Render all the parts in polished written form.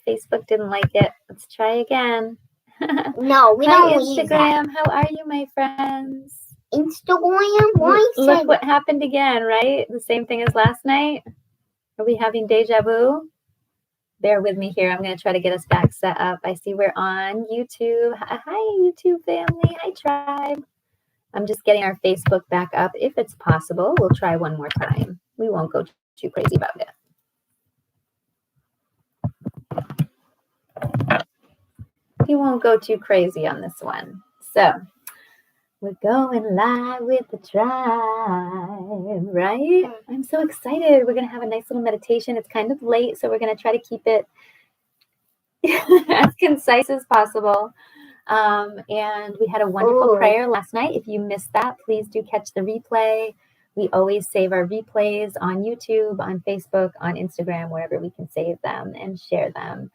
Facebook didn't like it. Let's try again. No, we Hi, don't use that. Instagram. How are you, my friends? Instagram? Why Look what happened again, right? The same thing as last night. Are we having deja vu? Bear with me here. I'm going to try to get us back set up. I see we're on YouTube. Hi, YouTube family. Hi, tribe. I'm just getting our Facebook back up. If it's possible, we'll try one more time. We won't go too crazy about it. We won't go too crazy on this one. So we're going live with the tribe, right? I'm so excited. We're going to have a nice little meditation. It's kind of late, so we're going to try to keep it as concise as possible. And we had a wonderful prayer last night. If you missed that, please do catch the replay. We always save our replays on YouTube, on Facebook, on Instagram, wherever we can save them and share them.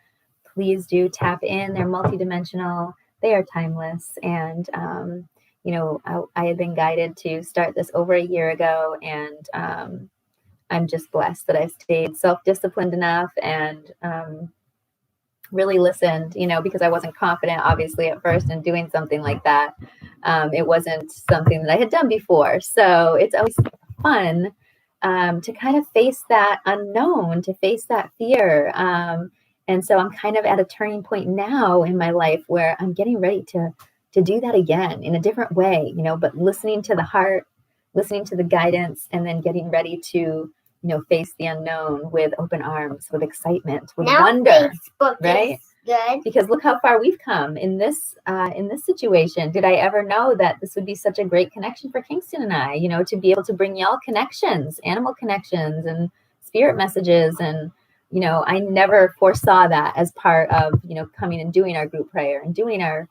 Please do tap in. They're multidimensional. They are timeless. And, you know, I had been guided to start this over a year ago. And I'm just blessed that I stayed self-disciplined enough and really listened, you know, because I wasn't confident, obviously, at first in doing something like that. It wasn't something that I had done before. So it's always fun to kind of face that unknown, to face that fear. And so I'm kind of at a turning point now in my life where I'm getting ready to do that again in a different way, you know, but listening to the heart, listening to the guidance, and then getting ready to, you know, face the unknown with open arms, with excitement, with wonder, Facebook right? Good. Because look how far we've come in this situation. Did I ever know that this would be such a great connection for Kingston and I, you know, to be able to bring y'all connections, animal connections and spirit messages. And, you know, I never foresaw that as part of, you know, coming and doing our group prayer and doing our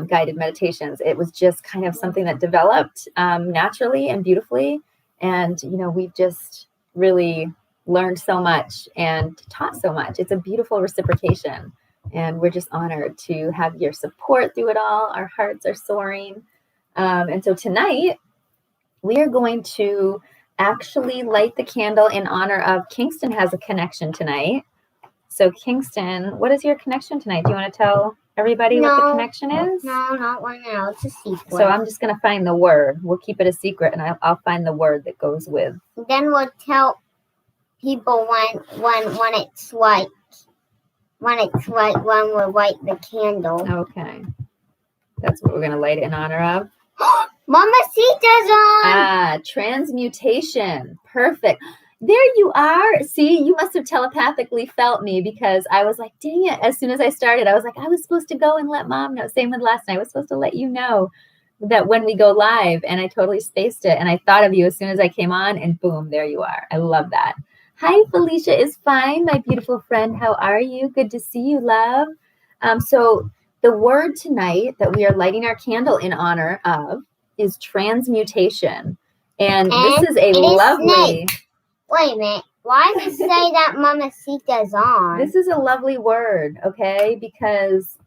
guided meditations. It was just kind of something that developed naturally and beautifully. And, you know, we've just really learned so much and taught so much. It's a beautiful reciprocation. And we're just honored to have your support through it all. Our hearts are soaring. And so tonight, we are going to actually light the candle in honor of Kingston has a connection tonight. So Kingston, what is your connection tonight? Do you want to tell everybody what the connection is? No, not right now. It's a secret. So I'm just going to find the word. We'll keep it a secret, and I'll find the word that goes with. Then we'll tell people when it's like when we light the candle. Okay. That's what we're going to light it in honor of. Mamacita's on! Ah, transmutation. Perfect. There you are. See, you must have telepathically felt me because I was like, dang it. As soon as I started, I was like, I was supposed to go and let Mom know. Same with last night. I was supposed to let you know that when we go live, and I totally spaced it. And I thought of you as soon as I came on, and boom, there you are. I love that. Hi, Felicia is fine. My beautiful friend. How are you? Good to see you, love. So the word tonight that we are lighting our candle in honor of is transmutation. And this is a lovely... Wait a minute. Why does it say that Mamacita's on? This is a lovely word, okay? Because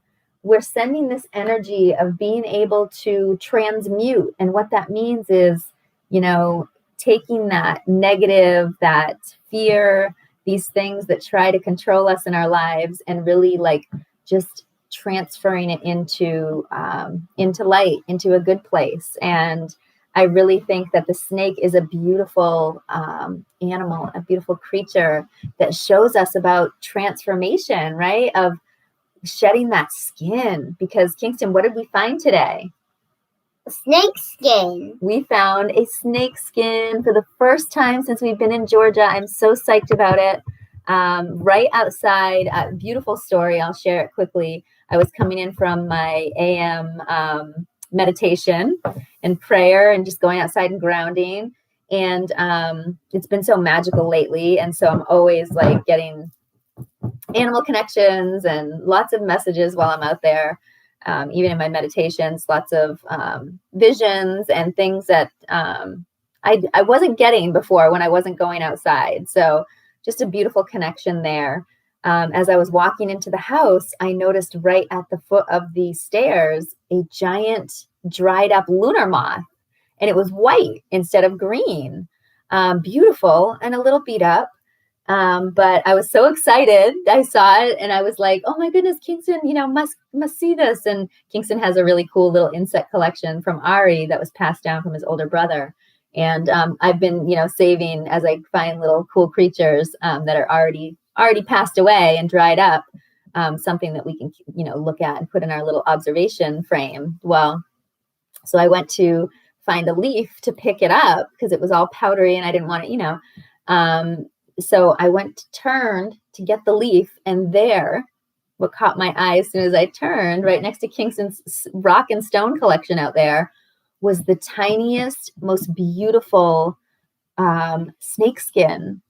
we're sending this energy of being able to transmute. And what that means is, you know, taking that negative, that fear, these things that try to control us in our lives, and really like just transferring it into light, into a good place. And I really think that the snake is a beautiful animal, a beautiful creature that shows us about transformation, right? Of shedding that skin. Because Kingston, what did we find today? A snake skin. We found a snake skin for the first time since we've been in Georgia. I'm so psyched about it. Right outside, beautiful story. I'll share it quickly. I was coming in from my AM meditation and prayer and just going outside and grounding. And it's been so magical lately. And so I'm always like getting animal connections and lots of messages while I'm out there. Even in my meditations, lots of visions and things that I wasn't getting before when I wasn't going outside. So just a beautiful connection there. As I was walking into the house, I noticed right at the foot of the stairs a giant dried up lunar moth, and it was white instead of green. Beautiful and a little beat up. But I was so excited. I saw it and I was like, oh my goodness, Kingston, must see this. And Kingston has a really cool little insect collection from Ari that was passed down from his older brother. And I've been, saving as I find little cool creatures that are already passed away and dried up, something that we can, look at and put in our little observation frame. Well, so I went to find a leaf to pick it up because it was all powdery and I didn't want it, so I turned to get the leaf, and there, what caught my eye as soon as I turned, right next to Kingston's rock and stone collection out there, was the tiniest, most beautiful snake skin,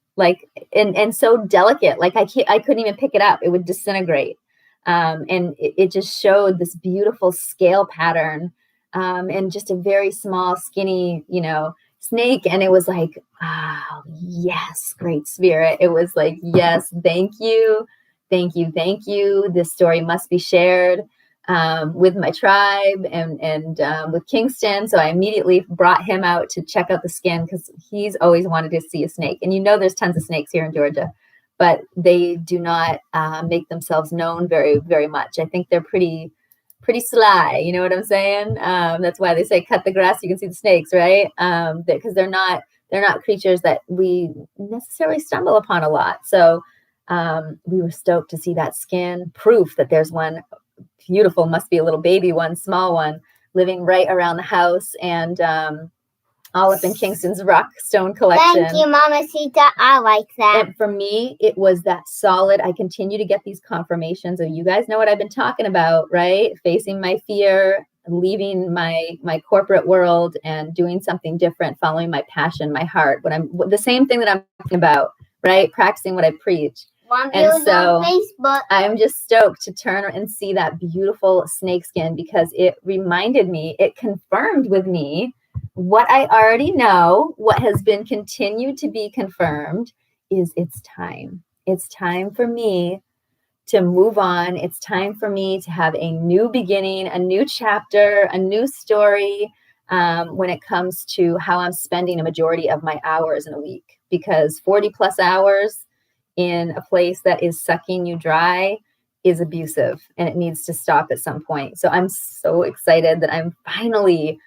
and so delicate, like I couldn't even pick it up; it would disintegrate, and it just showed this beautiful scale pattern, and just a very small, skinny, snake. And it was like, oh, yes, great spirit. It was like, yes, thank you. This story must be shared with my tribe and with Kingston. So I immediately brought him out to check out the skin because he's always wanted to see a snake. And there's tons of snakes here in Georgia, but they do not make themselves known very, very much. I think they're pretty sly, you know what I'm saying? That's why they say cut the grass, you can see the snakes, right? Because they're not creatures that we necessarily stumble upon a lot. So we were stoked to see that skin, proof that there's one beautiful, must be a little baby one, small one, living right around the house, and all up in Kingston's rock stone collection. Thank you, Mama Sita. I like that. And for me, it was that solid. I continue to get these confirmations of, you guys know what I've been talking about, right? Facing my fear, leaving my corporate world and doing something different, following my passion, my heart. The same thing that I'm talking about, right? Practicing what I preach. And so Facebook. I'm just stoked to turn and see that beautiful snakeskin because it reminded me, it confirmed with me what I already know, what has been continued to be confirmed, is it's time. It's time for me to move on. It's time for me to have a new beginning, a new chapter, a new story when it comes to how I'm spending a majority of my hours in a week. Because 40 plus hours in a place that is sucking you dry is abusive and it needs to stop at some point. So I'm so excited that I'm finally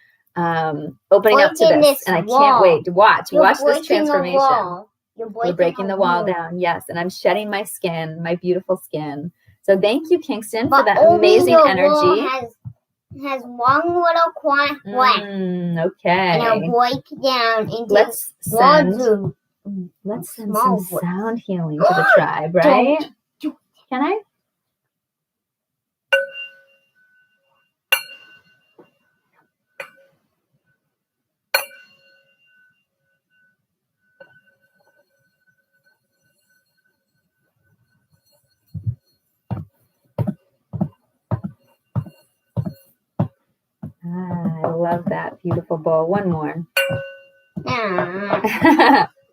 opening up to this, and I can't wait to watch this transformation. We're breaking the wall down, yes, and I'm shedding my skin, my beautiful skin. So thank you, Kingston, for that amazing energy. Has one little quiet way. Okay. And it'll break down into let's send some sound healing to the tribe, right? Can I? I love that beautiful bowl. One more.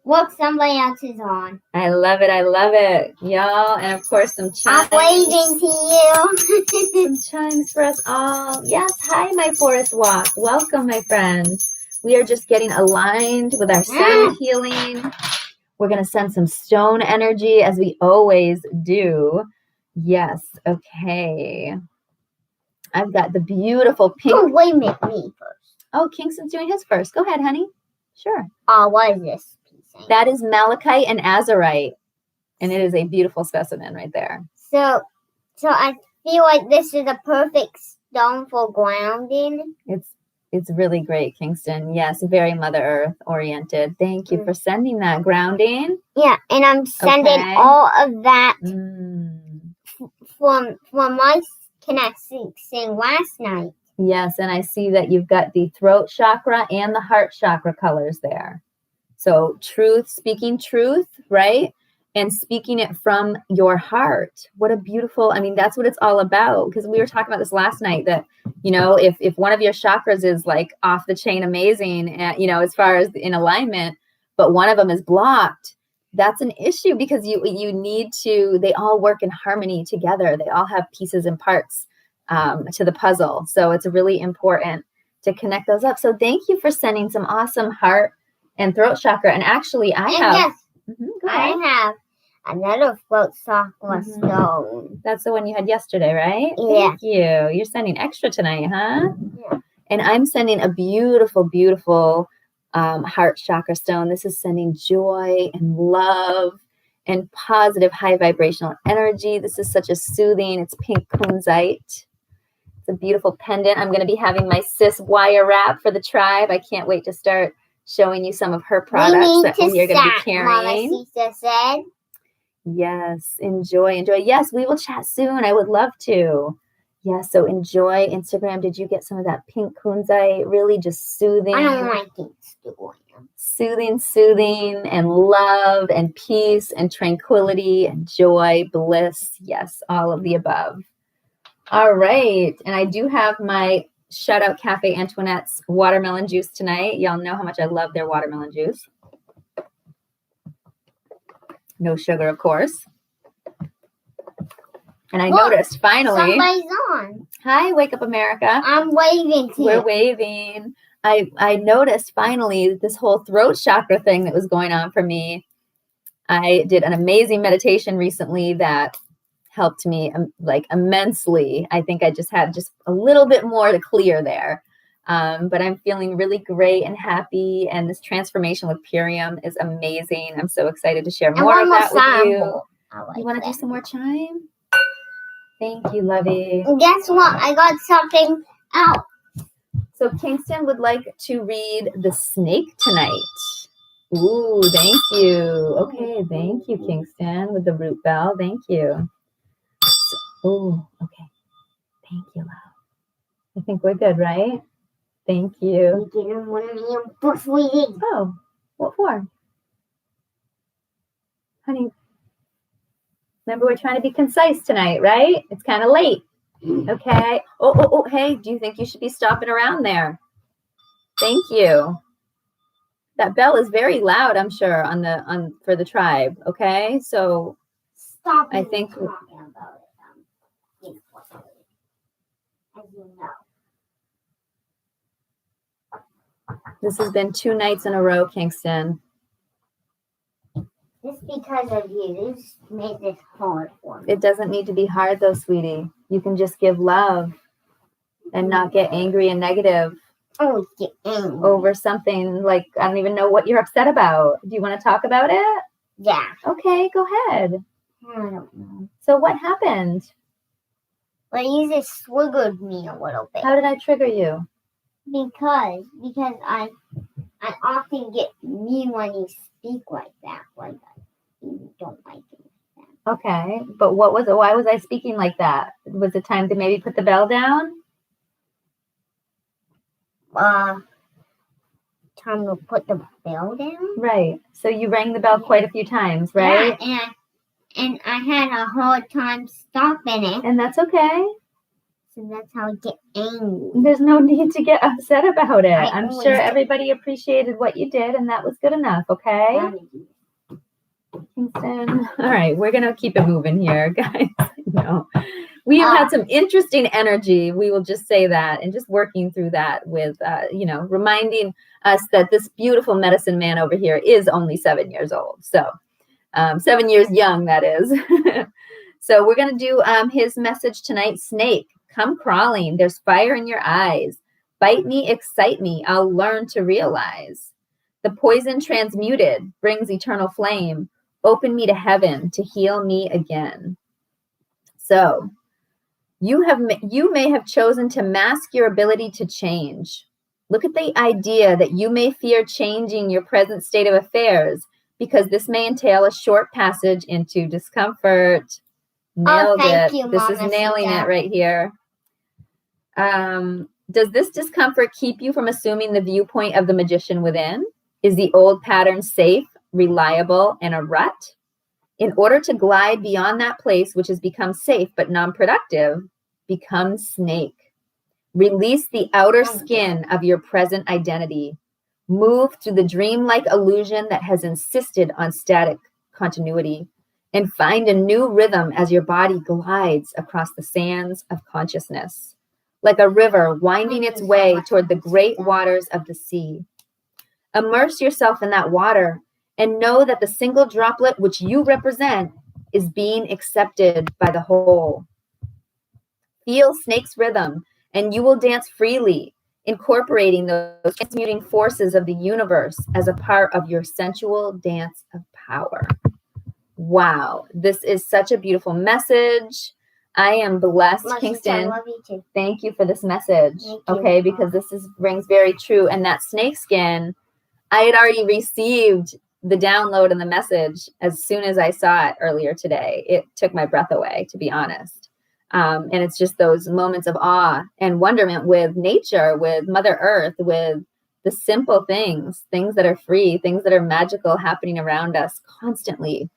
Look, somebody else is on. I love it, y'all. And of course, some chimes. I'm waving to you. Some chimes for us all. Yes, hi, my forest walk. Welcome, my friend. We are just getting aligned with our sound healing. We're going to send some stone energy as we always do. Yes, okay. I've got the beautiful pink. Oh, wait a minute, me first. Oh, Kingston's doing his first. Go ahead, honey. Sure. What is this piece? That is malachite and azurite, and it is a beautiful specimen right there. So I feel like this is a perfect stone for grounding. It's really great, Kingston. Yes, very Mother Earth oriented. Thank you for sending that grounding. Yeah, and I'm sending all of that from my connection last night. Yes, and I see that you've got the throat chakra and the heart chakra colors there. So speaking truth, right? And speaking it from your heart. What a beautiful, that's what it's all about. Because we were talking about this last night that, if one of your chakras is like off the chain amazing, as far as in alignment, but one of them is blocked, that's an issue because you need to, they all work in harmony together. They all have pieces and parts to the puzzle. So it's really important to connect those up. So thank you for sending some awesome heart and throat chakra. And actually I have another throat chakra stone. That's the one you had yesterday, right? Yeah. Thank you. You're sending extra tonight, huh? Yeah. And I'm sending a beautiful, beautiful heart chakra stone. This is sending joy and love and positive, high vibrational energy. This is such a soothing, it's pink kunzite. It's a beautiful pendant. I'm going to be having my sis wire wrap for the tribe. I can't wait to start showing you some of her products that we are going to be carrying. Mama Sisa said. Yes, enjoy. Yes, we will chat soon. I would love to. Yes, so enjoy Instagram. Did you get some of that pink kunzite? Really just soothing. I don't like Instagram. Soothing, and love, and peace, and tranquility, and joy, bliss. Yes, all of the above. All right. And I do have my shout out Cafe Antoinette's watermelon juice tonight. Y'all know how much I love their watermelon juice. No sugar, of course. And I noticed finally. Somebody's on. Hi, Wake Up America. I'm waving to you. We're waving. I noticed finally this whole throat chakra thing that was going on for me. I did an amazing meditation recently that helped me like immensely. I think I just had just a little bit more to clear there. But I'm feeling really great and happy. And this transformation with Purium is amazing. I'm so excited to share more of that with you. You want to do some more chime? Thank you, Lovey. Guess what? I got something out. So Kingston would like to read The Snake tonight. Ooh, thank you. Okay, thank you, Kingston, with the root bell. Thank you. Ooh, okay. Thank you, love. I think we're good, right? Thank you. Oh, what for? Honey, remember we're trying to be concise tonight, right? It's kind of late. Okay. Oh, hey, do you think you should be stopping around there? Thank you. That bell is very loud, I'm sure, for the tribe. Okay, so stop. I think talking about it. As you know. This has been 2 nights in a row, Kingston. Just because of you. This made this hard for me. It doesn't need to be hard, though, sweetie. You can just give love and not get angry and negative over something like, I don't even know what you're upset about. Do you want to talk about it? Yeah. Okay, go ahead. I don't know. So what happened? Well, you just triggered me a little bit. How did I trigger you? Because I often get mean when you speak like that. Like you don't like it. Okay, but what was it? Why was I speaking like that? Was it time to maybe put the bell down? Time to put the bell down? Right. So you rang the bell quite a few times, right? Yeah, and I had a hard time stopping it. And that's okay. So that's how I get angry. There's no need to get upset about it. I'm sure everybody appreciated what you did, and that was good enough, okay? Kingston. All right, we're going to keep it moving here, guys. We have had some interesting energy. We will just say that, and just working through that with, reminding us that this beautiful medicine man over here is only 7 years old. So 7 years young, that is. So we're going to do his message tonight. Snake, come crawling. There's fire in your eyes. Bite me, excite me. I'll learn to realize. The poison transmuted brings eternal flame. Open me to heaven to heal me again. So you may have chosen to mask your ability to change. Look at the idea that you may fear changing your present state of affairs because this may entail a short passage into discomfort. Nailed it. This is nailing it right here. Does this discomfort keep you from assuming the viewpoint of the magician within? Is the old pattern safe, reliable, and a rut? In order to glide beyond that place which has become safe but non-productive, become snake. Release the outer skin of your present identity. Move through the dreamlike illusion that has insisted on static continuity, and find a new rhythm as your body glides across the sands of consciousness, like a river winding its way toward the great waters of the sea. Immerse yourself in that water and know that the single droplet which you represent is being accepted by the whole. Feel snake's rhythm, and you will dance freely, incorporating those transmuting forces of the universe as a part of your sensual dance of power. Wow, this is such a beautiful message. I am blessed, Kingston. I love you too. Thank you for this message. Okay, because this rings very true. And that snake skin, I had already received the download and the message as soon as I saw it earlier today. It took my breath away, to be honest. And it's just those moments of awe and wonderment with nature, with Mother Earth, with the simple things that are free, things that are magical happening around us constantly,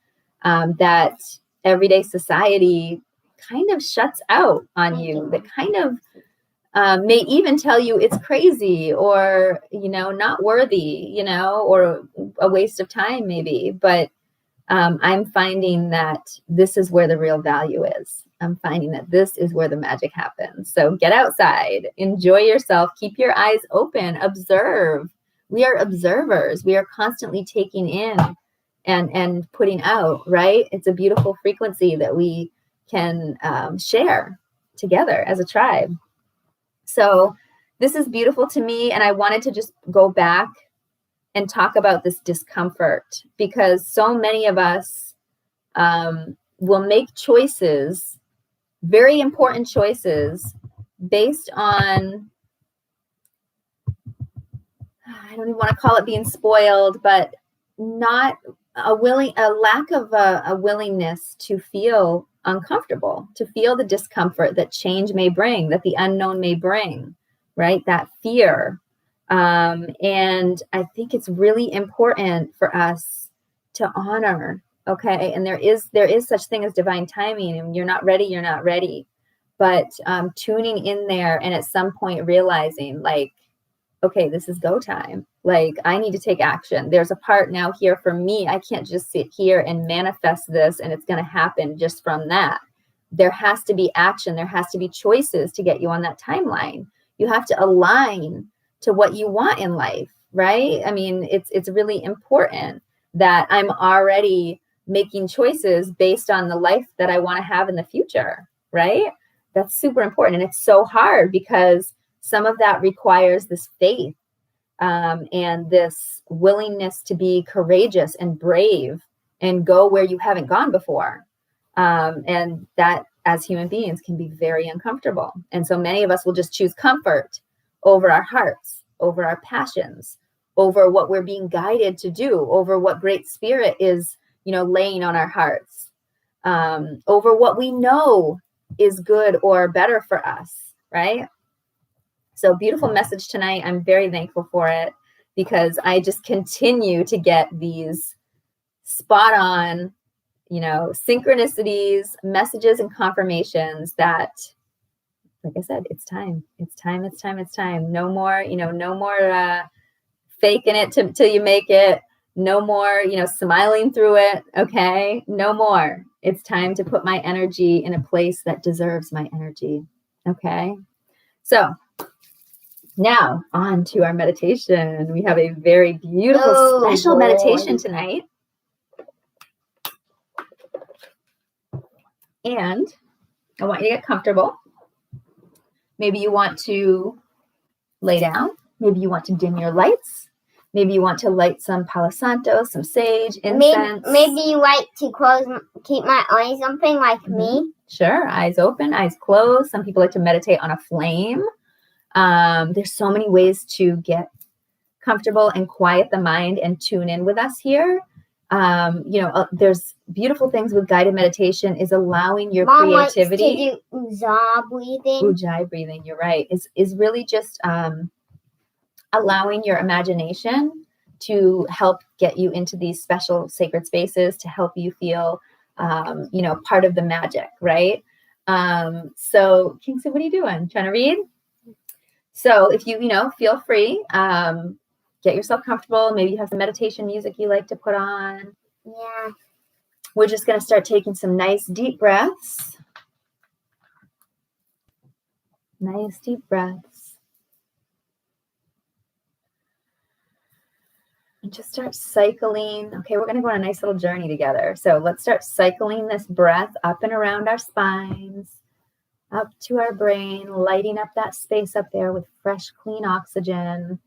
that everyday society kind of shuts out on you, that kind of may even tell you it's crazy or, not worthy, or a waste of time maybe. But I'm finding that this is where the real value is. I'm finding that this is where the magic happens. So get outside, enjoy yourself, keep your eyes open, observe. We are observers. We are constantly taking in and putting out, right? It's a beautiful frequency that we can share together as a tribe. So this is beautiful to me. And I wanted to just go back and talk about this discomfort, because so many of us will make choices, very important choices, based on, I don't even want to call it being spoiled, but not a lack of a willingness to feel uncomfortable, to feel the discomfort that change may bring, that the unknown may bring, right? That fear. And I think it's really important for us to honor, okay? And there is such thing as divine timing, and you're not ready. But tuning in there and at some point realizing, like, okay, this is go time. Like, I need to take action. There's a part now here for me. I can't just sit here and manifest this and it's going to happen just from that. There has to be action. There has to be choices to get you on that timeline. You have to align to what you want in life, right? I mean, it's really important that I'm already making choices based on the life that I want to have in the future, right? That's super important. And it's so hard because some of that requires this faith and this willingness to be courageous and brave and go where you haven't gone before. And that, as human beings, can be very uncomfortable. And so many of us will just choose comfort over our hearts, over our passions, over what we're being guided to do, over what Great Spirit is, laying on our hearts, over what we know is good or better for us, right? So beautiful message tonight. I'm very thankful for it, because I just continue to get these spot on, synchronicities, messages, and confirmations that, like I said, it's time. No more, no more faking it till you make it. No more, smiling through it. Okay. No more. It's time to put my energy in a place that deserves my energy. Okay. So now on to our meditation. We have a very beautiful, special meditation tonight. And I want you to get comfortable. Maybe you want to lay down. Maybe you want to dim your lights. Maybe you want to light some Palo Santo, some sage, incense. Maybe you like to keep my eyes open like me. Sure. Eyes open, eyes closed. Some people like to meditate on a flame. There's so many ways to get comfortable and quiet the mind and tune in with us here. There's beautiful things with guided meditation is allowing your creativity. Mom likes to do ujjayi breathing. Ujjayi breathing, you're right. Is really just allowing your imagination to help get you into these special sacred spaces, to help you feel, part of the magic, right? So Kingston, what are you doing? Trying to read? So if you, feel free, get yourself comfortable. Maybe you have some meditation music you like to put on. Yeah. We're just going to start taking some nice deep breaths. Nice deep breaths. And just start cycling. Okay, we're going to go on a nice little journey together. So let's start cycling this breath up and around our spines, up to our brain, lighting up that space up there with fresh, clean oxygen.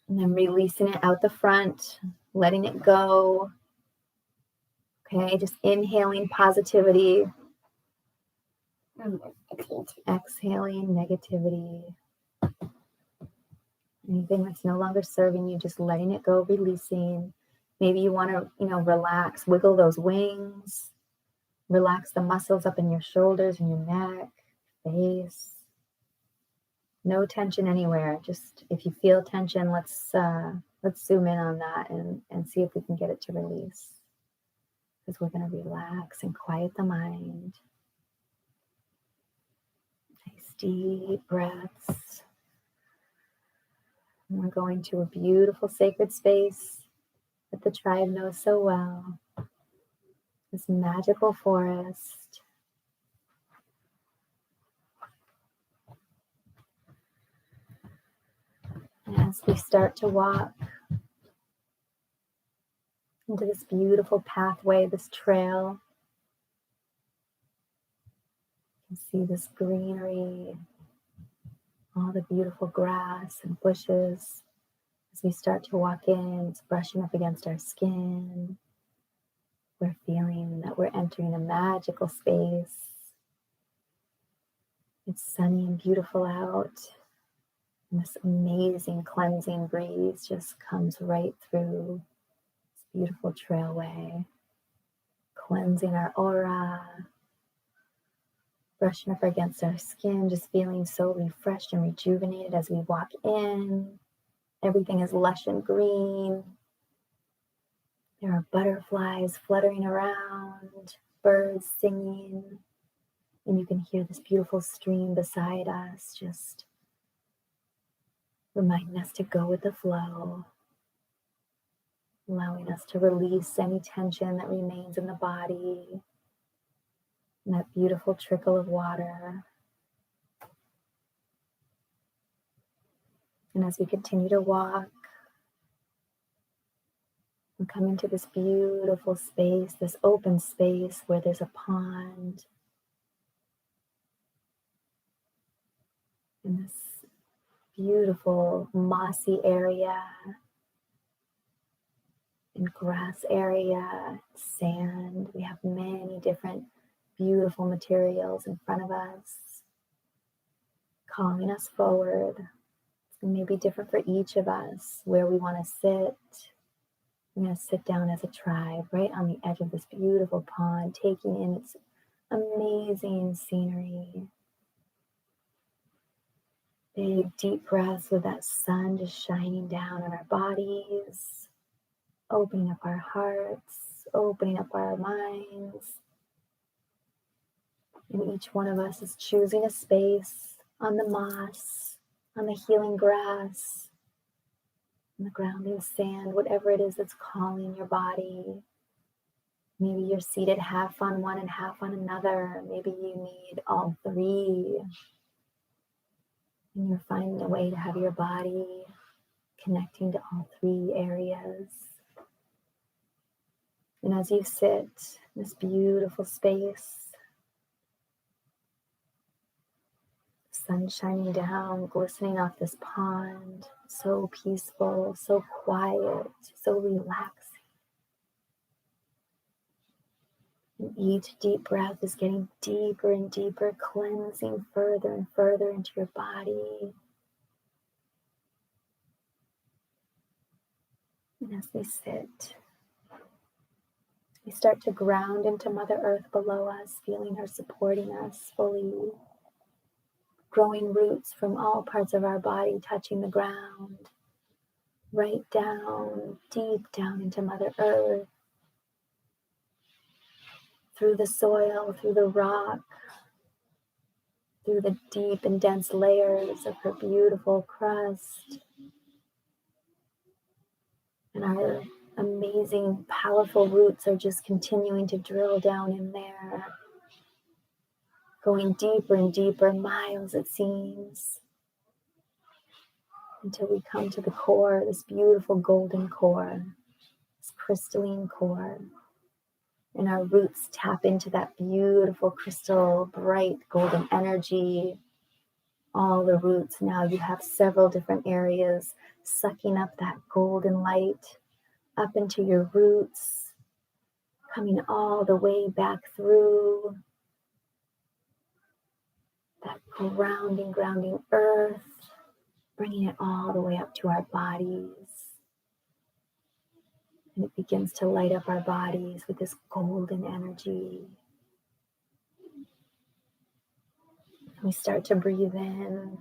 And then releasing it out the front, letting it go. Okay, just inhaling positivity. Exhaling negativity. Anything that's no longer serving you, just letting it go, releasing. Maybe you want to, relax, wiggle those wings, relax the muscles up in your shoulders and your neck, face. No tension anywhere. Just if you feel tension, let's zoom in on that and see if we can get it to release. Because we're going to relax and quiet the mind. Nice deep breaths. And we're going to a beautiful sacred space that the tribe knows so well. This magical forest. And as we start to walk into this beautiful pathway, this trail, you can see this greenery, all the beautiful grass and bushes. As we start to walk in, it's brushing up against our skin. We're feeling that we're entering a magical space. It's sunny and beautiful out. And this amazing cleansing breeze just comes right through this beautiful trailway, cleansing our aura, brushing up against our skin, just feeling so refreshed and rejuvenated as we walk in. Everything is lush and green. There are butterflies fluttering around, birds singing, and you can hear this beautiful stream beside us, just reminding us to go with the flow, allowing us to release any tension that remains in the body, and that beautiful trickle of water. And as we continue to walk, we come into this beautiful space, this open space where there's a pond. In this beautiful mossy area, and grass area, sand. We have many different beautiful materials in front of us, calling us forward. It may be different for each of us where we want to sit. We're going to sit down as a tribe right on the edge of this beautiful pond, taking in its amazing scenery. Big deep breaths with that sun just shining down on our bodies, opening up our hearts, opening up our minds. And each one of us is choosing a space on the moss, on the healing grass, on the grounding sand, whatever it is that's calling your body. Maybe you're seated half on one and half on another. Maybe you need all three. And you're finding a way to have your body connecting to all three areas. And as you sit in this beautiful space, sun shining down, glistening off this pond, so peaceful, so quiet, so relaxing. And each deep breath is getting deeper and deeper, cleansing further and further into your body. And as we sit, we start to ground into Mother Earth below us, feeling her supporting us fully. Growing roots from all parts of our body touching the ground, right down, deep down into Mother Earth, through the soil, through the rock, through the deep and dense layers of her beautiful crust. And our amazing, powerful roots are just continuing to drill down in there, going deeper and deeper, miles it seems, until we come to the core, this beautiful golden core, this crystalline core. And our roots tap into that beautiful crystal, bright golden energy. All the roots now, you have several different areas sucking up that golden light up into your roots, coming all the way back through that grounding earth, bringing it all the way up to our bodies. And it begins to light up our bodies with this golden energy. We start to breathe in.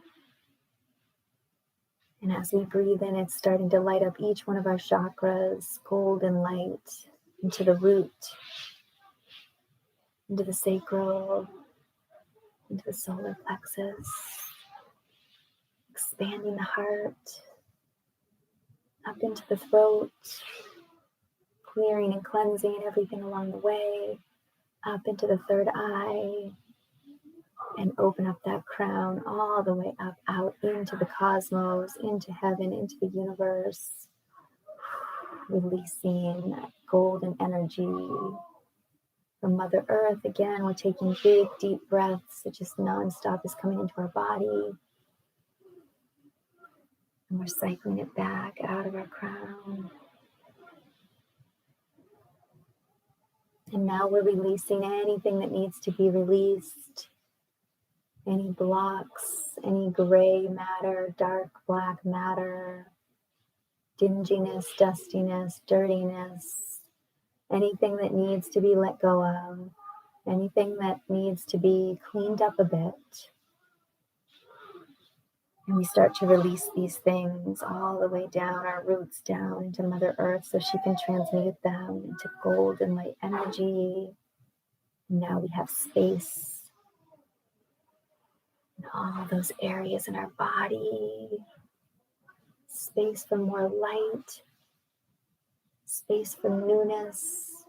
And as we breathe in, it's starting to light up each one of our chakras, golden light, into the root, into the sacral, into the solar plexus, expanding the heart, up into the throat, clearing and cleansing everything along the way, up into the third eye, and open up that crown all the way up, out into the cosmos, into heaven, into the universe, releasing that golden energy from Mother Earth. Again, we're taking big, deep breaths. It just nonstop is coming into our body. And we're cycling it back out of our crown. And now we're releasing anything that needs to be released. Any blocks, any gray matter, dark black matter, dinginess, dustiness, dirtiness, anything that needs to be let go of, anything that needs to be cleaned up a bit. And we start to release these things all the way down, our roots down into Mother Earth so she can transmute them into golden light energy. And now we have space in all those areas in our body. Space for more light, space for newness,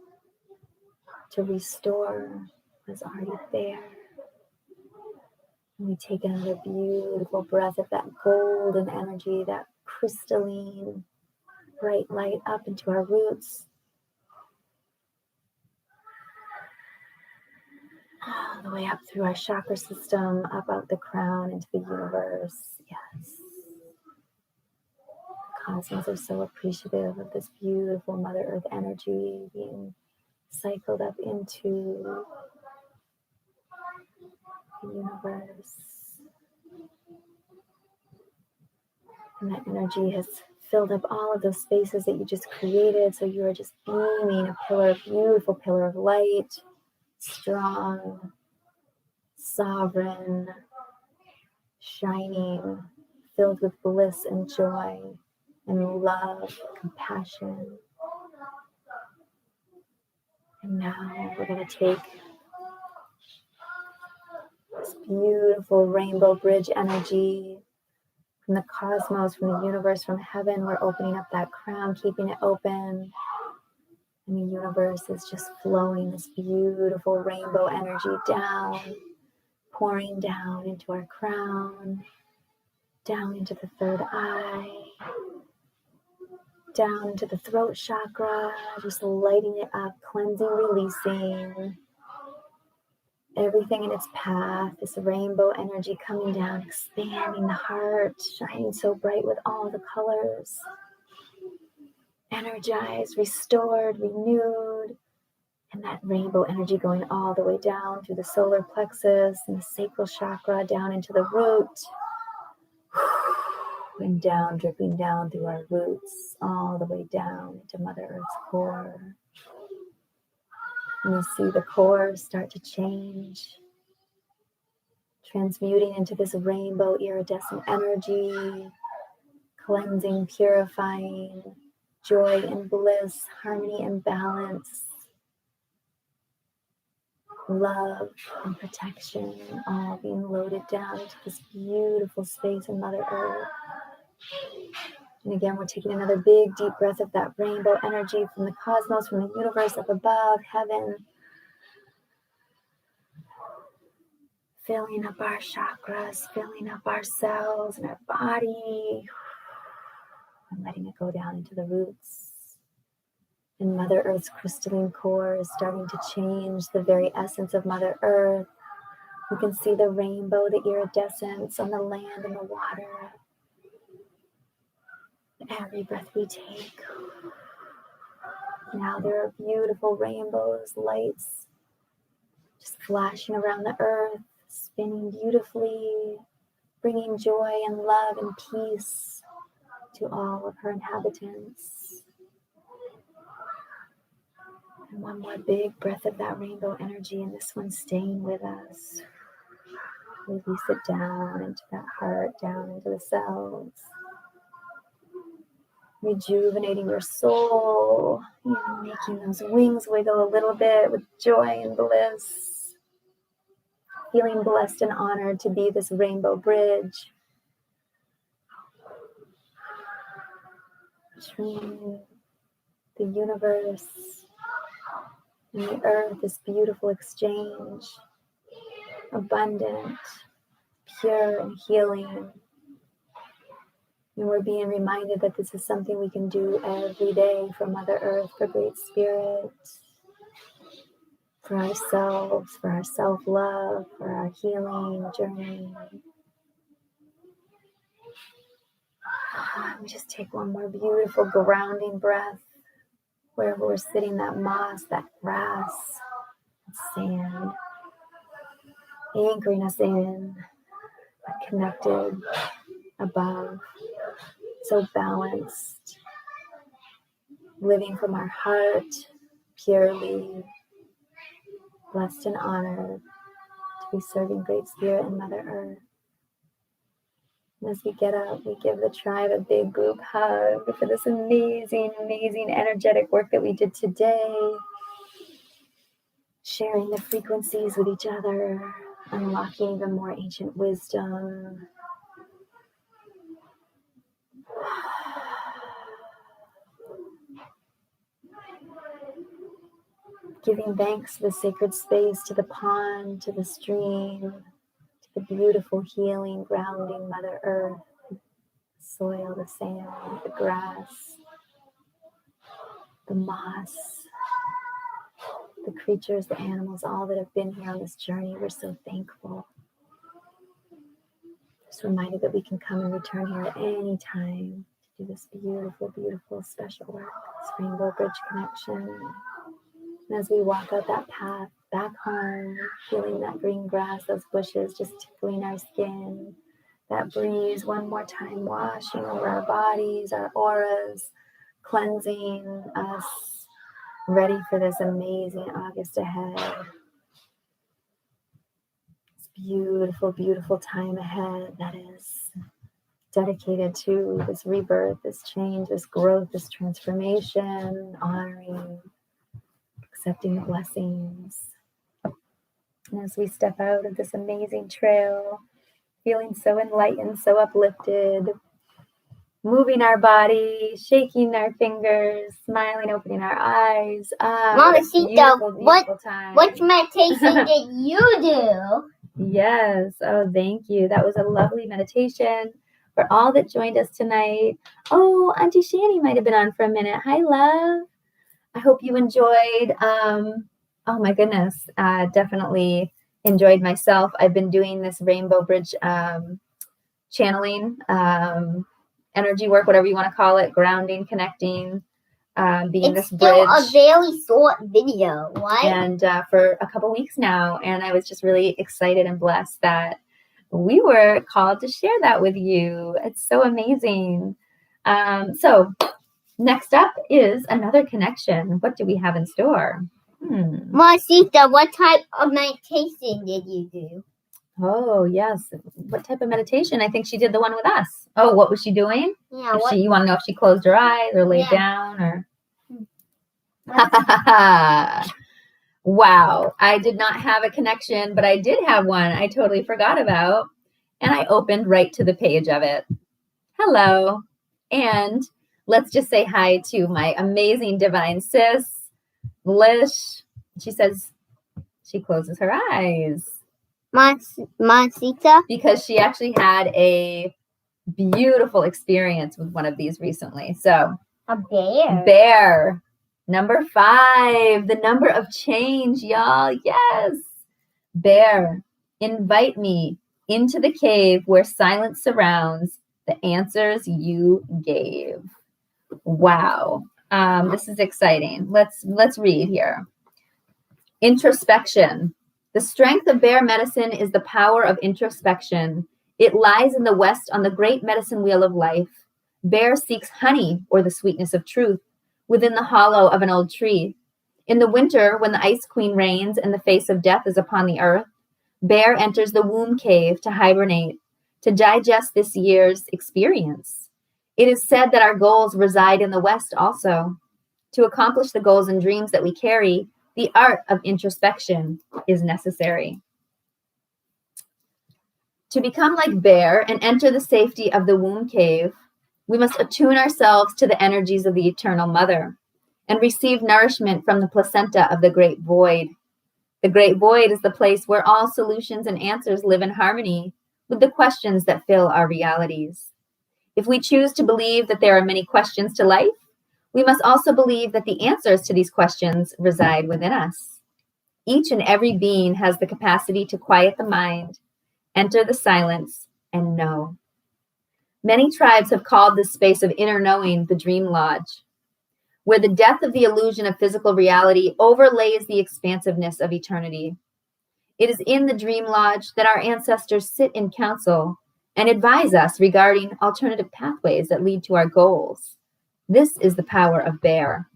to restore what's already there. And we take another beautiful breath of that golden energy, that crystalline, bright light up into our roots. All the way up through our chakra system, up out the crown into the universe. Yes. Cosmos are so appreciative of this beautiful Mother Earth energy being cycled up into the universe. And that energy has filled up all of those spaces that you just created. So you are just beaming a beautiful pillar of light, strong, sovereign, shining, filled with bliss and joy and love, compassion. And now we're going to take this beautiful rainbow bridge energy from the cosmos, from the universe, from heaven. We're opening up that crown, keeping it open. And the universe is just flowing this beautiful rainbow energy down, pouring down into our crown, down into the third eye, down into the throat chakra, just lighting it up, cleansing, releasing everything in its path. This rainbow energy coming down, expanding the heart, shining so bright with all the colors. Energized, restored, renewed. And that rainbow energy going all the way down through the solar plexus and the sacral chakra, down into the root. And down, dripping down through our roots, all the way down into Mother Earth's core. And you see the core start to change, transmuting into this rainbow iridescent energy, cleansing, purifying, joy and bliss, harmony and balance, love and protection, all being loaded down into this beautiful space in Mother Earth. And again, we're taking another big, deep breath of that rainbow energy from the cosmos, from the universe up above, heaven. Filling up our chakras, filling up our cells and our body, and letting it go down into the roots. And Mother Earth's crystalline core is starting to change the very essence of Mother Earth. You can see the rainbow, the iridescence on the land and the water. Every breath we take. Now there are beautiful rainbows, lights just flashing around the earth, spinning beautifully, bringing joy and love and peace to all of her inhabitants. And one more big breath of that rainbow energy, and this one staying with us. Release it down into that heart, down into the cells. Rejuvenating your soul, making those wings wiggle a little bit with joy and bliss. Feeling blessed and honored to be this rainbow bridge between the universe and the earth, this beautiful exchange, abundant, pure, and healing. And we're being reminded that this is something we can do every day for Mother Earth, for Great Spirit, for ourselves, for our self-love, for our healing journey. We just take one more beautiful grounding breath wherever we're sitting, that moss, that grass, that sand, anchoring us in, connected above, so balanced, living from our heart, purely blessed and honored to be serving Great Spirit and Mother Earth. And as we get up, we give the tribe a big group hug for this amazing, amazing energetic work that we did today. Sharing the frequencies with each other, unlocking even more ancient wisdom. Giving thanks to the sacred space, to the pond, to the stream, to the beautiful healing, grounding Mother Earth, the soil, the sand, the grass, the moss, the creatures, the animals, all that have been here on this journey. We're so thankful. Just reminded that we can come and return here at any time to do this beautiful, beautiful, special work, this Rainbow Bridge connection. And as we walk out that path back home, feeling that green grass, those bushes just tickling our skin, that breeze one more time washing over our bodies, our auras, cleansing us, ready for this amazing August ahead. This beautiful, beautiful time ahead that is dedicated to this rebirth, this change, this growth, this transformation, honoring, accepting the blessings. And as we step out of this amazing trail, feeling so enlightened, so uplifted, moving our body, shaking our fingers, smiling, opening our eyes. Mamacita, what meditation did you do? Yes. Oh, thank you. That was a lovely meditation for all that joined us tonight. Oh, Auntie Shani might have been on for a minute. Hi, love. I hope you enjoyed. Oh my goodness, definitely enjoyed myself. I've been doing this Rainbow Bridge channeling, energy work, whatever you want to call it, grounding, connecting, being this bridge. It's still a very short video, right? And for a couple weeks now, and I was just really excited and blessed that we were called to share that with you. It's so amazing. So next up is another connection. What do we have in store? Mamacita, what type of meditation did you do? Oh, yes. What type of meditation? I think she did the one with us. Oh, what was she doing? Yeah, You want to know if she closed her eyes or laid down or? Wow. I did not have a connection, but I did have one I totally forgot about. And I opened right to the page of it. Hello. And let's just say hi to my amazing divine sis, Lish. She says she closes her eyes. Monsita? Because she actually had a beautiful experience with one of these recently. So A bear. Bear. Number 5, the number of change, y'all. Yes. Bear, invite me into the cave where silence surrounds the answers you gave. Wow. This is exciting. Let's read here. Introspection. The strength of bear medicine is the power of introspection. It lies in the west on the great medicine wheel of life. Bear seeks honey, or the sweetness of truth, within the hollow of an old tree. In the winter, when the ice queen reigns and the face of death is upon the earth, Bear enters the womb cave to hibernate, to digest this year's experience. It is said that our goals reside in the west also. To accomplish the goals and dreams that we carry, the art of introspection is necessary. To become like Bear and enter the safety of the womb cave, we must attune ourselves to the energies of the eternal mother and receive nourishment from the placenta of the great void. The great void is the place where all solutions and answers live in harmony with the questions that fill our realities. If we choose to believe that there are many questions to life, we must also believe that the answers to these questions reside within us. Each and every being has the capacity to quiet the mind, enter the silence, and know. Many tribes have called this space of inner knowing the dream lodge, where the death of the illusion of physical reality overlays the expansiveness of eternity. It is in the dream lodge that our ancestors sit in council and advise us regarding alternative pathways that lead to our goals. This is the power of Bear.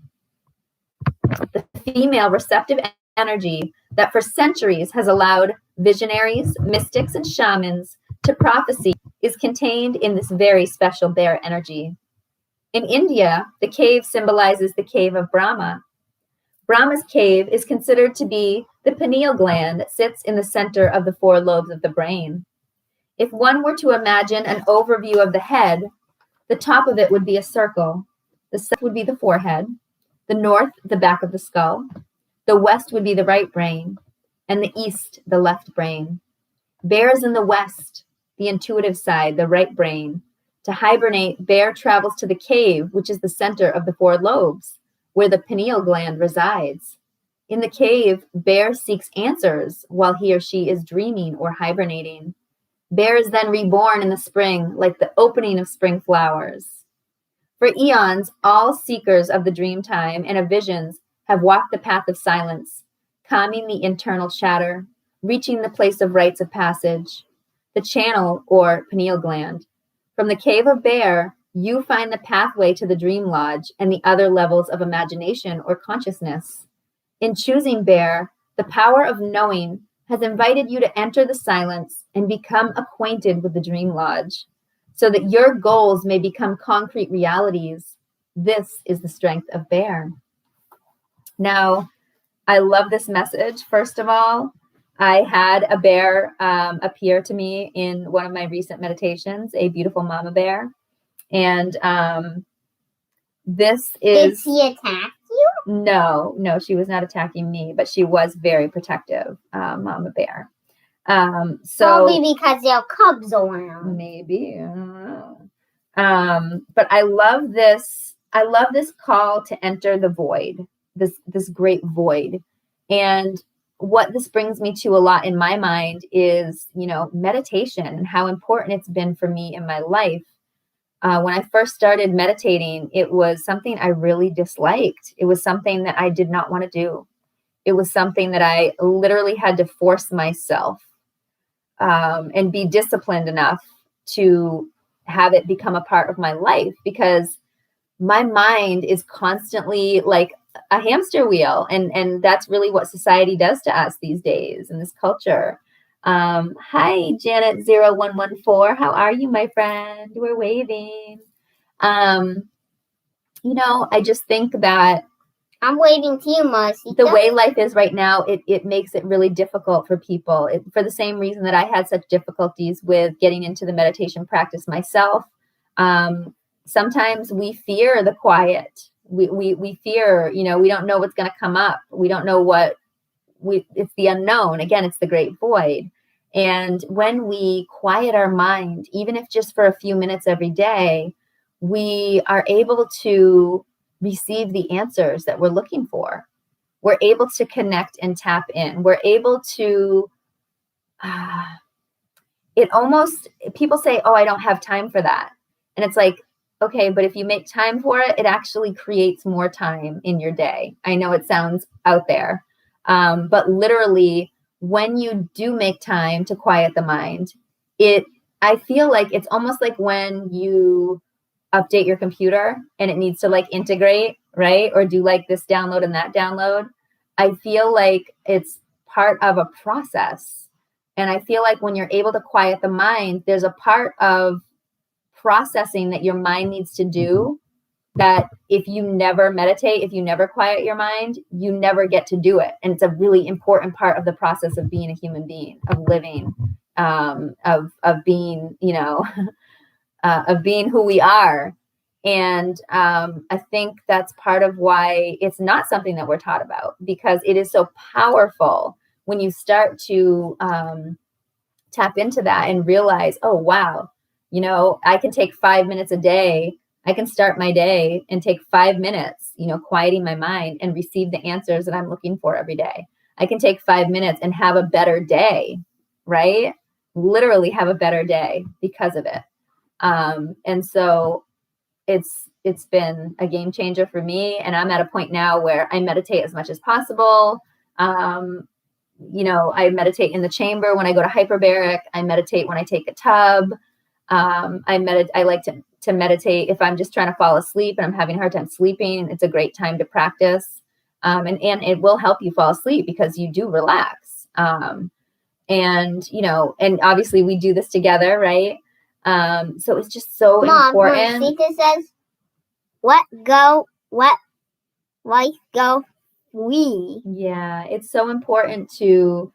The female receptive energy that for centuries has allowed visionaries, mystics, and shamans to prophesy is contained in this very special Bear energy. In India, the cave symbolizes the cave of Brahma. Brahma's cave is considered to be the pineal gland that sits in the center of the 4 lobes of the brain. If one were to imagine an overview of the head, the top of it would be a circle. The south would be the forehead, the north, the back of the skull, the west would be the right brain, and the east, the left brain. Bear is in the west, the intuitive side, the right brain. To hibernate, Bear travels to the cave, which is the center of the 4 lobes, where the pineal gland resides. In the cave, Bear seeks answers while he or she is dreaming or hibernating. Bear is then reborn in the spring, like the opening of spring flowers. For eons, all seekers of the dream time and of visions have walked the path of silence, calming the internal chatter, reaching the place of rites of passage, the channel or pineal gland. From the cave of Bear, you find the pathway to the dream lodge and the other levels of imagination or consciousness. In choosing Bear, the power of knowing has invited you to enter the silence and become acquainted with the dream lodge so that your goals may become concrete realities. This is the strength of Bear. Now, I love this message. First of all, I had a bear appear to me in one of my recent meditations, a beautiful mama bear. And this is... Did she attack you? No, she was not attacking me, but she was very protective, mama bear. Probably because there are cubs around. Maybe. I don't know. But I love this. I love this call to enter the void, this great void. And what this brings me to a lot in my mind is, meditation and how important it's been for me in my life. When I first started meditating, it was something I really disliked. It was something that I did not want to do. It was something that I literally had to force myself and be disciplined enough to have it become a part of my life, because my mind is constantly like a hamster wheel. And that's really what society does to us these days in this culture. Hi, Janet0114. How are you, my friend? We're waving. I just think that I'm waving to you, Marcy. The way life is right now, it makes it really difficult for people. For the same reason that I had such difficulties with getting into the meditation practice myself. Sometimes we fear the quiet. We fear, we don't know what's going to come up. We don't know it's the unknown. Again, it's the great void. And when we quiet our mind, even if just for a few minutes every day, we are able to receive the answers that we're looking for. We're able to connect and tap in. We're able to, people say, oh, I don't have time for that. And it's like, okay, but if you make time for it, it actually creates more time in your day. I know it sounds out there, but literally, when you do make time to quiet the mind, I feel like it's almost like when you update your computer and it needs to like integrate, right? Or do like this download and that download. I feel like it's part of a process. And I feel like when you're able to quiet the mind, there's a part of processing that your mind needs to do that if you never meditate, if you never quiet your mind, you never get to do it. And it's a really important part of the process of being a human being, of living, of being, of being who we are. And I think that's part of why it's not something that we're taught about, because it is so powerful when you start to tap into that and realize, oh, wow, I can take 5 minutes a day. I can start my day and take 5 minutes, quieting my mind and receive the answers that I'm looking for every day. I can take 5 minutes and have a better day, right? Literally have a better day because of it. And so it's been a game changer for me. And I'm at a point now where I meditate as much as possible. I meditate in the chamber when I go to hyperbaric. I meditate when I take a tub. I like to meditate if I'm just trying to fall asleep and I'm having a hard time sleeping. It's a great time to practice. And it will help you fall asleep because you do relax. And obviously we do this together, right? So it's just so important. Mom, says, let life go free. Yeah, it's so important to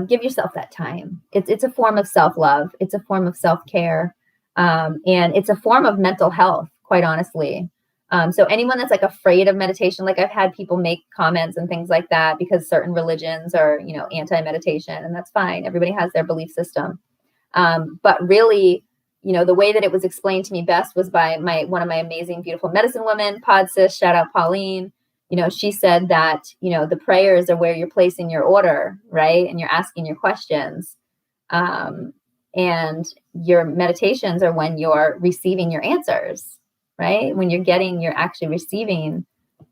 give yourself that time. It's a form of self-love. It's a form of self-care. And it's a form of mental health, quite honestly. So anyone that's like afraid of meditation, like I've had people make comments and things like that because certain religions are, anti-meditation, and that's fine. Everybody has their belief system. But really, the way that it was explained to me best was by one of my amazing, beautiful medicine women, Pod Sis, shout out Pauline. She said that, the prayers are where you're placing your order, right? And you're asking your questions. And your meditations are when you're receiving your answers, right? When you're actually receiving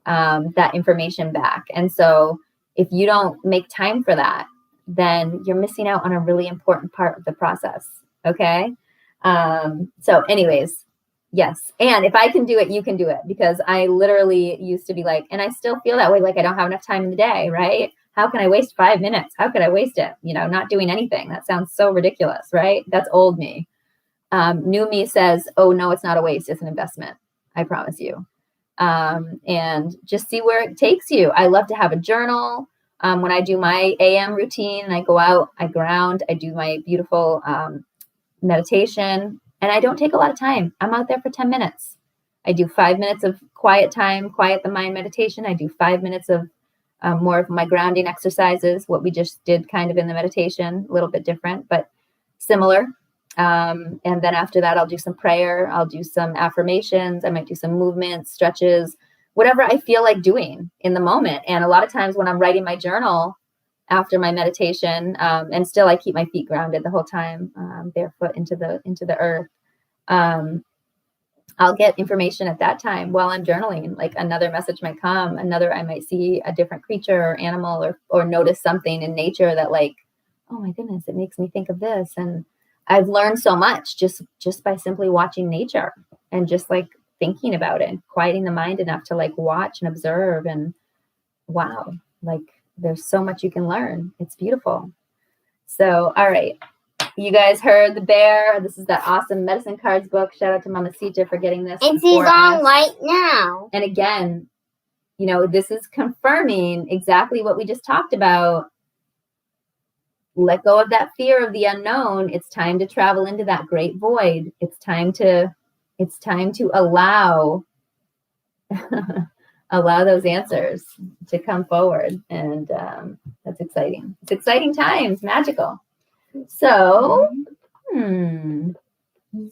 that information back. And so if you don't make time for that, then you're missing out on a really important part of the process. Okay. So anyways, yes. And if I can do it, you can do it, because I literally used to be like, and I still feel that way. Like I don't have enough time in the day, right? How can I waste 5 minutes? How could I waste it? Not doing anything. That sounds so ridiculous, right? That's old me. New me says, oh no, it's not a waste. It's an investment. I promise you. And just see where it takes you. I love to have a journal. When I do my AM routine, I go out, I ground, I do my beautiful meditation, and I don't take a lot of time. I'm out there for 10 minutes. I do 5 minutes of quiet time, quiet the mind meditation. I do 5 minutes of more of my grounding exercises, what we just did kind of in the meditation, a little bit different, but similar. And then after that, I'll do some prayer. I'll do some affirmations. I might do some movements, stretches, whatever I feel like doing in the moment. And a lot of times when I'm writing my journal after my meditation, and still I keep my feet grounded the whole time, barefoot into the earth. I'll get information at that time while I'm journaling. Like another message might come, I might see a different creature or animal or notice something in nature that like, oh my goodness, it makes me think of this. And I've learned so much just by simply watching nature and just like thinking about it, quieting the mind enough to like watch and observe. And wow, like there's so much you can learn. It's beautiful. So, all right. You guys heard the bear. This is that awesome medicine cards book. Shout out to Mama Sita for getting this. And she's on right now. And again, this is confirming exactly what we just talked about. Let go of that fear of the unknown. It's time to travel into that great void. It's time to allow those answers to come forward. And that's exciting. It's exciting times, magical. So,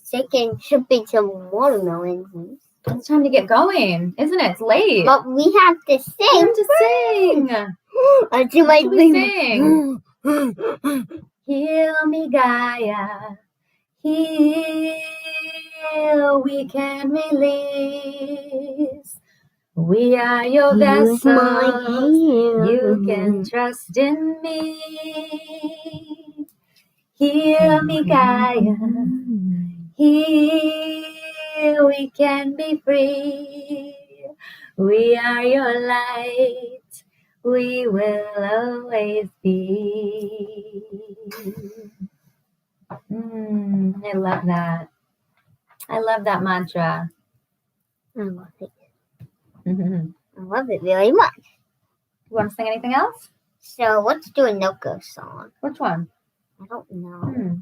Shipping some watermelons. it's time to get going, isn't it? It's late. But we have to sing. We have to sing. Until What should we sing? Heal me, Gaia. Here we can release. We are your vessels. You can trust in me. Heal me, Gaia. Here we can be free. We are your light. We will always be. I love that. I love that mantra. I love it. You I love it very much. want to sing anything else? So let's do a Noko song. Which one? I don't know.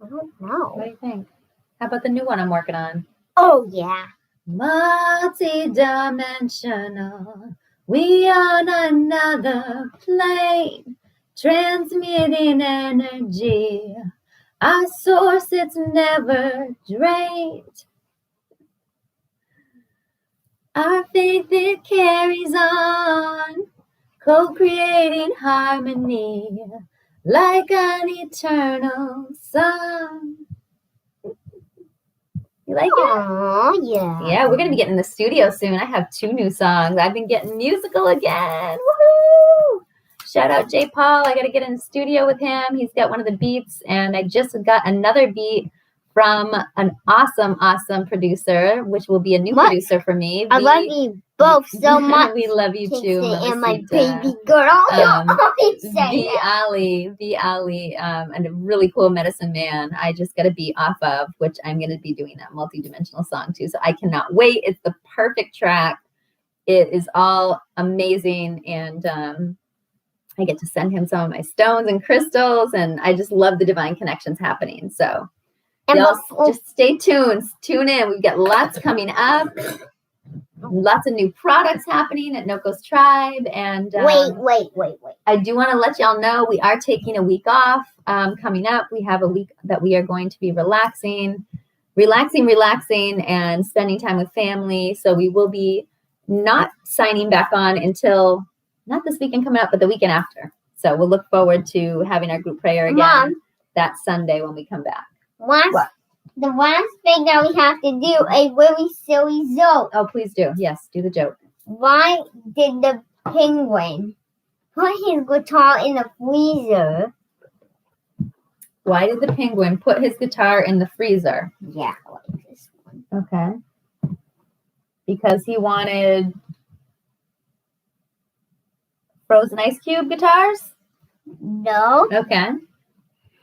I don't know. What do you think? How about the new one I'm working on? Oh, yeah. Multi-dimensional, we on another plane, transmitting energy. Our source, it's never drained. Our faith, it carries on, co-creating harmony, like an eternal song. You like it? Oh, yeah. Yeah, we're going to be getting in the studio soon. I have 2 new songs. I've been getting musical again. Woohoo! Shout out J. Paul. I got to get in the studio with him. He's got one of the beats, and I just got another beat from an awesome producer, which will be a new producer for me. I love you both so much. We love you too, and my baby girl. You always say V. Ali, and a really cool medicine man. I just got a beat off of, which I'm going to be doing that multi-dimensional song too. So I cannot wait. It's the perfect track. It is all amazing, and I get to send him some of my stones and crystals, and I just love the divine connections happening. So. Y'all just stay tuned. Tune in. We've got lots coming up. Lots of new products happening at Noko's Tribe. And wait. I do want to let y'all know we are taking a week off coming up. We have a week that we are going to be relaxing, and spending time with family. So we will be not signing back on until not this weekend coming up, but the weekend after. So we'll look forward to having our group prayer again that Sunday when we come back. The last thing that we have to do a really silly joke. Oh, please do. Yes, do the joke. Why did the penguin put his guitar in the freezer? Why did the penguin put his guitar in the freezer? Yeah, I like this one. Okay. Because he wanted frozen ice cube guitars? No. Okay.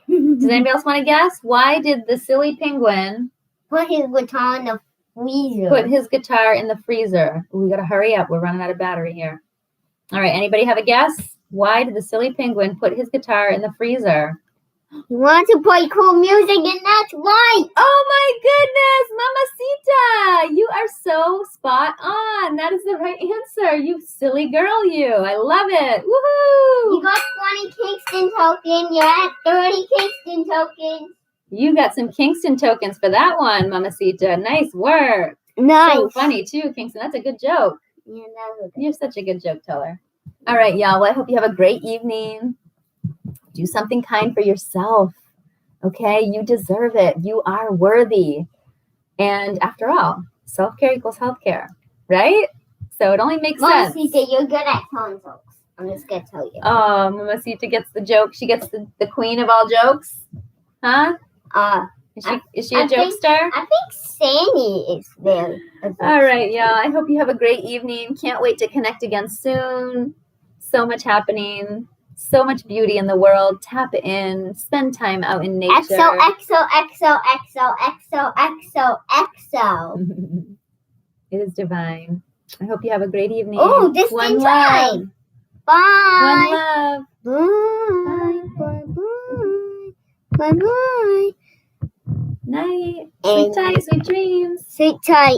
Does anybody else want to guess? Why did the silly penguin put his guitar in the freezer? Ooh, we got to hurry up. We're running out of battery here. All right. Anybody have a guess? Why did the silly penguin put his guitar in the freezer? He wanted to play cool music, and that's right. Oh, my goodness. Mamacita. You are so spot on. That is the right answer. You silly girl, you. I love it. Woohoo. You got 20 Kingston tokens. You're at 30 Kingston tokens. You got some Kingston tokens for that one, Mamacita. Nice work. Nice. So funny, too, Kingston. That's a good joke. Yeah, that was good. You're such a good joke teller. All right, y'all. Well, I hope you have a great evening. Do something kind for yourself. Okay? You deserve it. You are worthy. And after all, self-care equals healthcare, right? So it only makes sense. Mamacita, you're good at telling jokes. I'm just going to tell you. Oh, Mamacita gets the joke. She gets the queen of all jokes. Huh? Is she a jokester? I think Sandy is there. All right, y'all. I hope you have a great evening. Can't wait to connect again soon. So much happening. So much beauty in the world. Tap in. Spend time out in nature. XO. It is divine. I hope you have a great evening. Oh, this One love. Bye. One love. Bye. Night. Sleep tight. Sweet dreams. Sleep tight.